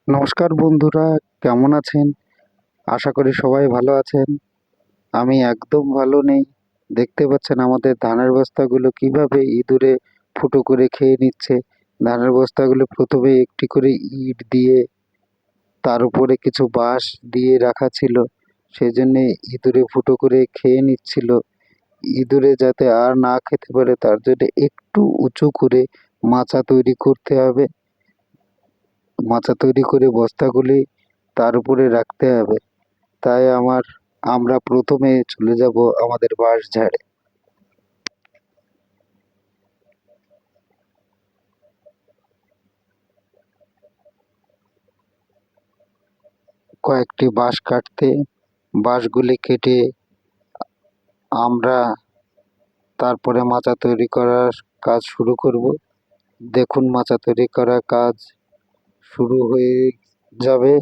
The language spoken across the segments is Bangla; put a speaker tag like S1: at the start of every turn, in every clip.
S1: নমস্কার বন্ধুরা, কেমন আছেন? আশা করি সবাই ভালো আছেন। আমি একদম ভালো নেই। দেখতে পাচ্ছেন আমাদের ধানের বস্তাগুলো কিভাবে ইঁদুরে ফুটো করে খেয়ে নিচ্ছে। ধানের বস্তাগুলো প্রথমে একটি করে ইট দিয়ে তার উপরে কিছু বাঁশ দিয়ে রাখা ছিল, সেই জন্যে ইঁদুরে ফুটো করে খেয়ে নিচ্ছিল। ইঁদুরে যাতে আর না খেতে পারে তার জন্য একটু উঁচু করে মাচা তৈরি করতে হবে। মাচা তৈরি করে বস্তাগুলি তার উপরে রাখতে হবে। তাই আমরা প্রথমে চলে যাব আমাদের বাঁশঝাড়ে। কয়েকটি বাঁশ কাটতে, বাঁশগুলি কেটে আমরা তারপরে মাচা তৈরি করার কাজ শুরু করব। দেখুন, মাচা তৈরি করার কাজ শুরু হয়ে যাবে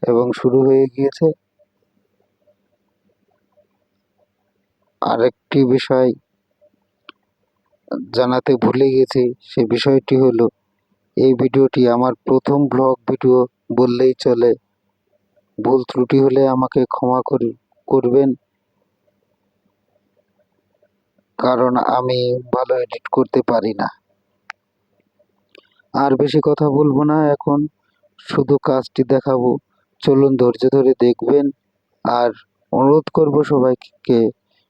S1: এবং শুরু হয়ে গিয়েছে। আরেকটি বিষয় জানাতে ভুলে গেছি, সে বিষয়টি হলো এই ভিডিওটি আমার প্রথম ব্লগ ভিডিও বললেই চলে। ভুল ত্রুটি হলে আমাকে ক্ষমা করবেন, কারণ আমি ভালো এডিট করতে পারি না। আর বেশি কথা বলবো না, এখন শুধু কাজটি দেখাবো। চলুন, ধৈর্য ধরে দেখবেন। আর অনুরোধ করব সবাইকে,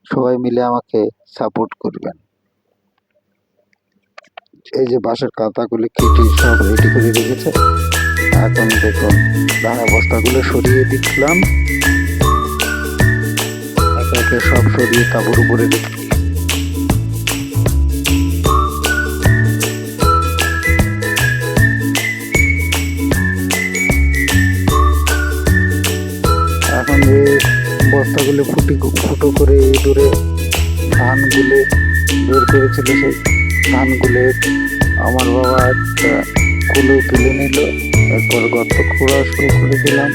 S1: সবাই মিলে আমাকে সাপোর্ট করবেন। এই যে বাঁশের কাঁটাগুলি কেটে সব রেডি করে রেখেছে। এখন দেখুন, ধানের বস্তাগুলো সরিয়ে দিচ্ছিলাম, একে একে সব সরিয়ে তারপর উপরে রেখে। এখন যে বস্তাগুলো ফুটো করে দূরে ধানগুলো বের করেছিল, সেই ধানগুলো আমার বাবা একটা কুলো তুলে নিল। এরপর গর্ত খোঁড়া শুরু করে দিলাম।